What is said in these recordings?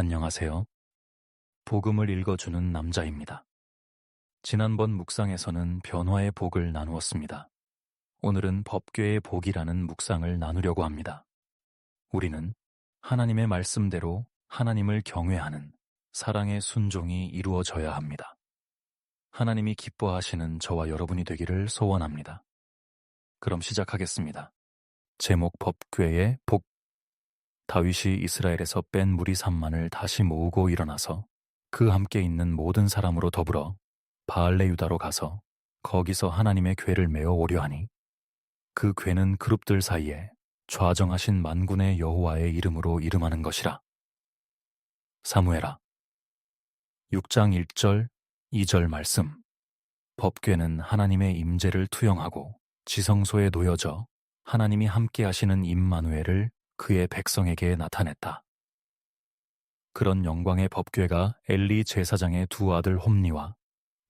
안녕하세요. 복음을 읽어주는 남자입니다. 지난번 묵상에서는 변화의 복을 나누었습니다. 오늘은 법궤의 복이라는 묵상을 나누려고 합니다. 우리는 하나님의 말씀대로 하나님을 경외하는 사랑의 순종이 이루어져야 합니다. 하나님이 기뻐하시는 저와 여러분이 되기를 소원합니다. 그럼 시작하겠습니다. 제목 법궤의 복. 다윗이 이스라엘에서 뺀 무리 3만을 다시 모으고 일어나서 그 함께 있는 모든 사람으로 더불어 바알레 유다로 가서 거기서 하나님의 궤를 메어 오려 하니 그 궤는 그룹들 사이에 좌정하신 만군의 여호와의 이름으로 이름하는 것이라. 사무엘아 6장 1절 2절 말씀. 법궤는 하나님의 임재를 투영하고 지성소에 놓여져 하나님이 함께 하시는 임마누엘을 그의 백성에게 나타냈다. 그런 영광의 법궤가 엘리 제사장의 두 아들 홈니와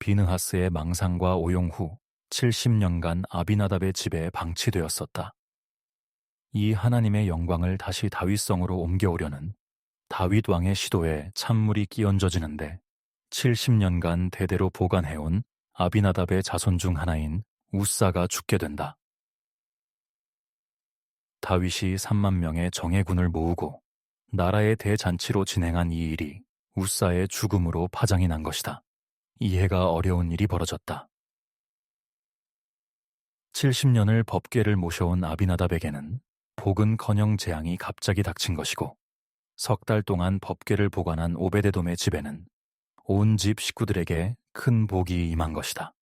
비느하스의 망상과 오용 후 70년간 아비나답의 집에 방치되었었다. 이 하나님의 영광을 다시 다윗성으로 옮겨오려는 다윗 왕의 시도에 찬물이 끼얹어지는데 70년간 대대로 보관해온 아비나답의 자손 중 하나인 우사가 죽게 된다. 다윗이 3만 명의 정예군을 모으고 나라의 대잔치로 진행한 이 일이 우사의 죽음으로 파장이 난 것이다. 이해가 어려운 일이 벌어졌다. 70년을 법궤를 모셔온 아비나답에게는 복은커녕 재앙이 갑자기 닥친 것이고 석 달 동안 법궤를 보관한 오베데돔의 집에는 온 집 식구들에게 큰 복이 임한 것이다.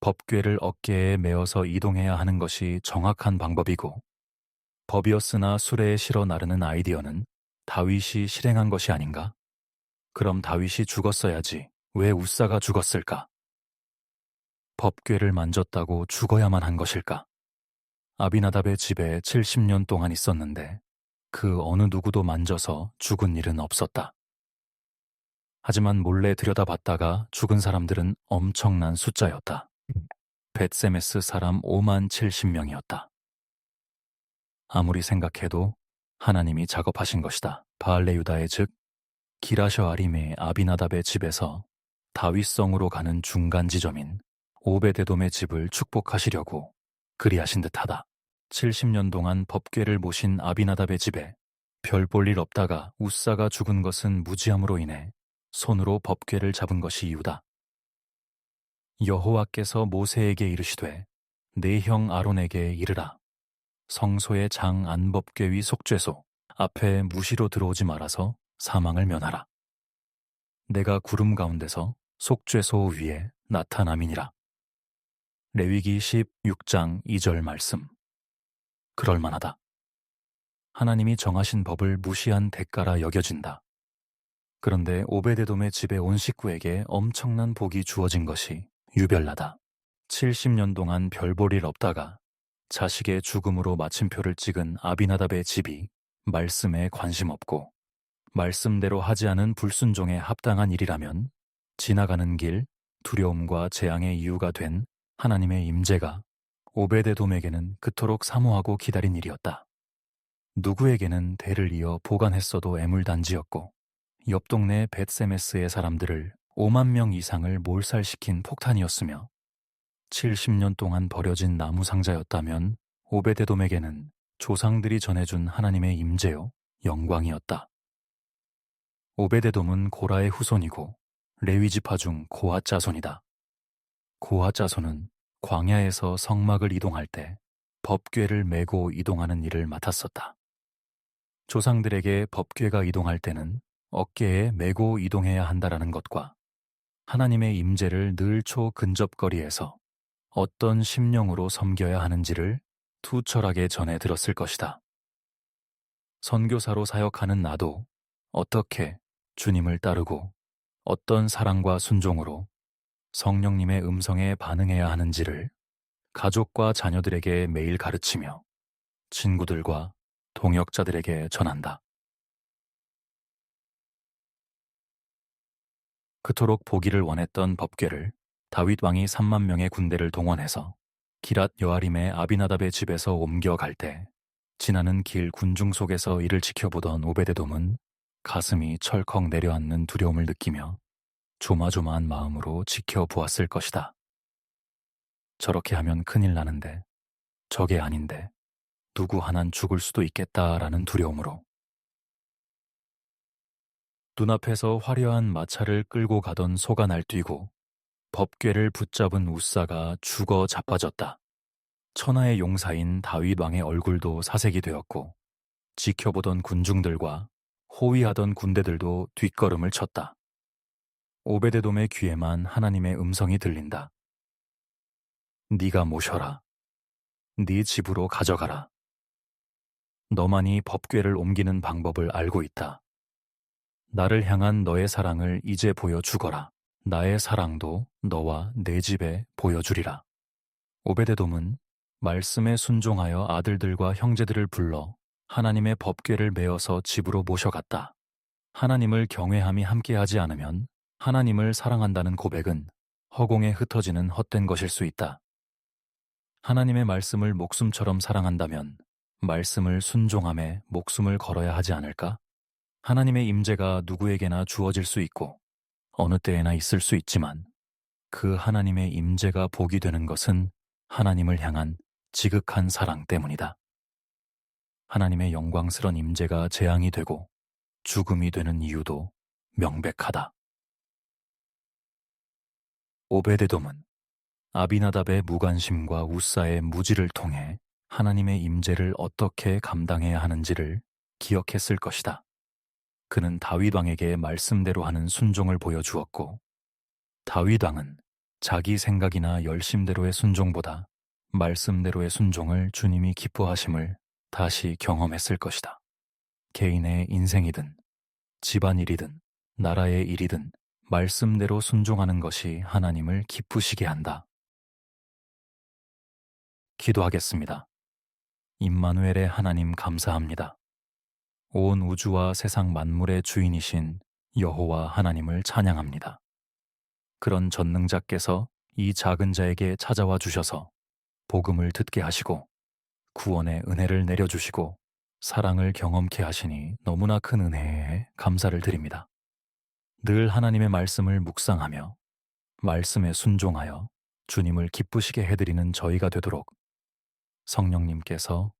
법궤를 어깨에 메어서 이동해야 하는 것이 정확한 방법이고 법이었으나 수레에 실어 나르는 아이디어는 다윗이 실행한 것이 아닌가? 그럼 다윗이 죽었어야지 왜 우사가 죽었을까? 법궤를 만졌다고 죽어야만 한 것일까? 아비나답의 집에 70년 동안 있었는데 그 어느 누구도 만져서 죽은 일은 없었다. 하지만 몰래 들여다봤다가 죽은 사람들은 엄청난 숫자였다. 벳세메스 사람 5만 70명이었다. 아무리 생각해도 하나님이 작업하신 것이다. 바알레 유다의 즉 기라셔 아림의 아비나답의 집에서 다윗성으로 가는 중간 지점인 오베데돔의 집을 축복하시려고 그리하신 듯하다. 70년 동안 법궤를 모신 아비나답의 집에 별 볼 일 없다가 우사가 죽은 것은 무지함으로 인해 손으로 법궤를 잡은 것이 이유다. 여호와께서 모세에게 이르시되 네 형 아론에게 이르라. 성소의 장 안법궤 위 속죄소 앞에 무시로 들어오지 말아서 사망을 면하라. 내가 구름 가운데서 속죄소 위에 나타남이니라. 레위기 16장 2절 말씀. 그럴만하다. 하나님이 정하신 법을 무시한 대가라 여겨진다. 그런데 오베데돔의 집에 온 식구에게 엄청난 복이 주어진 것이 유별나다. 70년 동안 별 볼 일 없다가 자식의 죽음으로 마침표를 찍은 아비나답의 집이 말씀에 관심 없고 말씀대로 하지 않은 불순종에 합당한 일이라면 지나가는 길 두려움과 재앙의 이유가 된 하나님의 임재가 오베데돔에게는 그토록 사모하고 기다린 일이었다. 누구에게는 대를 이어 보관했어도 애물단지였고 옆 동네 벳세메스의 사람들을 5만 명 이상을 몰살시킨 폭탄이었으며 70년 동안 버려진 나무 상자였다면 오베데돔에게는 조상들이 전해준 하나님의 임재요 영광이었다. 오베데돔은 고라의 후손이고 레위 지파 중 고핫 자손이다. 고핫 자손은 광야에서 성막을 이동할 때 법궤를 메고 이동하는 일을 맡았었다. 조상들에게 법궤가 이동할 때는 어깨에 메고 이동해야 한다라는 것과 하나님의 임재를 늘 초근접거리에서 어떤 심령으로 섬겨야 하는지를 투철하게 전해 들었을 것이다. 선교사로 사역하는 나도 어떻게 주님을 따르고 어떤 사랑과 순종으로 성령님의 음성에 반응해야 하는지를 가족과 자녀들에게 매일 가르치며 친구들과 동역자들에게 전한다. 그토록 보기를 원했던 법궤를 다윗 왕이 3만 명의 군대를 동원해서 기랏 여아림의 아비나답의 집에서 옮겨갈 때 지나는 길 군중 속에서 이를 지켜보던 오베데돔은 가슴이 철컥 내려앉는 두려움을 느끼며 조마조마한 마음으로 지켜보았을 것이다. 저렇게 하면 큰일 나는데, 저게 아닌데, 누구 하나는 죽을 수도 있겠다라는 두려움으로. 눈앞에서 화려한 마차를 끌고 가던 소가 날뛰고 법궤를 붙잡은 우사가 죽어 자빠졌다. 천하의 용사인 다윗 왕의 얼굴도 사색이 되었고 지켜보던 군중들과 호위하던 군대들도 뒷걸음을 쳤다. 오베데돔의 귀에만 하나님의 음성이 들린다. 네가 모셔라. 네 집으로 가져가라. 너만이 법궤를 옮기는 방법을 알고 있다. 나를 향한 너의 사랑을 이제 보여주거라. 나의 사랑도 너와 내 집에 보여주리라. 오베데돔은 말씀에 순종하여 아들들과 형제들을 불러 하나님의 법궤를 메어서 집으로 모셔갔다. 하나님을 경외함이 함께하지 않으면 하나님을 사랑한다는 고백은 허공에 흩어지는 헛된 것일 수 있다. 하나님의 말씀을 목숨처럼 사랑한다면 말씀을 순종함에 목숨을 걸어야 하지 않을까? 하나님의 임재가 누구에게나 주어질 수 있고 어느 때에나 있을 수 있지만 그 하나님의 임재가 복이 되는 것은 하나님을 향한 지극한 사랑 때문이다. 하나님의 영광스런 임재가 재앙이 되고 죽음이 되는 이유도 명백하다. 오베데돔은 아비나답의 무관심과 우사의 무지를 통해 하나님의 임재를 어떻게 감당해야 하는지를 기억했을 것이다. 그는 다윗 왕에게 말씀대로 하는 순종을 보여주었고 다윗 왕은 자기 생각이나 열심대로의 순종보다 말씀대로의 순종을 주님이 기뻐하심을 다시 경험했을 것이다. 개인의 인생이든 집안일이든 나라의 일이든 말씀대로 순종하는 것이 하나님을 기쁘시게 한다. 기도하겠습니다. 임마누엘의 하나님 감사합니다. 온 우주와 세상 만물의 주인이신 여호와 하나님을 찬양합니다. 그런 전능자께서 이 작은 자에게 찾아와 주셔서 복음을 듣게 하시고 구원의 은혜를 내려주시고 사랑을 경험케 하시니 너무나 큰 은혜에 감사를 드립니다. 늘 하나님의 말씀을 묵상하며 말씀에 순종하여 주님을 기쁘시게 해드리는 저희가 되도록 성령님께서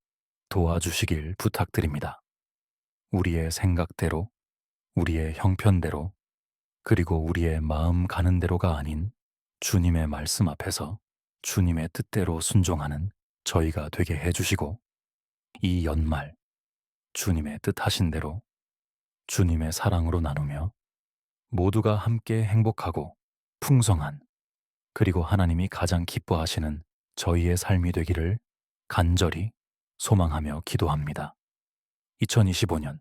도와주시길 부탁드립니다. 우리의 생각대로, 우리의 형편대로, 그리고 우리의 마음 가는 대로가 아닌 주님의 말씀 앞에서 주님의 뜻대로 순종하는 저희가 되게 해주시고 이 연말 주님의 뜻하신 대로 주님의 사랑으로 나누며 모두가 함께 행복하고 풍성한 그리고 하나님이 가장 기뻐하시는 저희의 삶이 되기를 간절히 소망하며 기도합니다. 2025년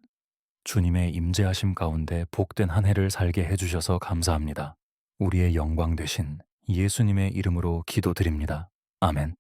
주님의 임재하심 가운데 복된 한 해를 살게 해주셔서 감사합니다. 우리의 영광 되신 예수님의 이름으로 기도드립니다. 아멘.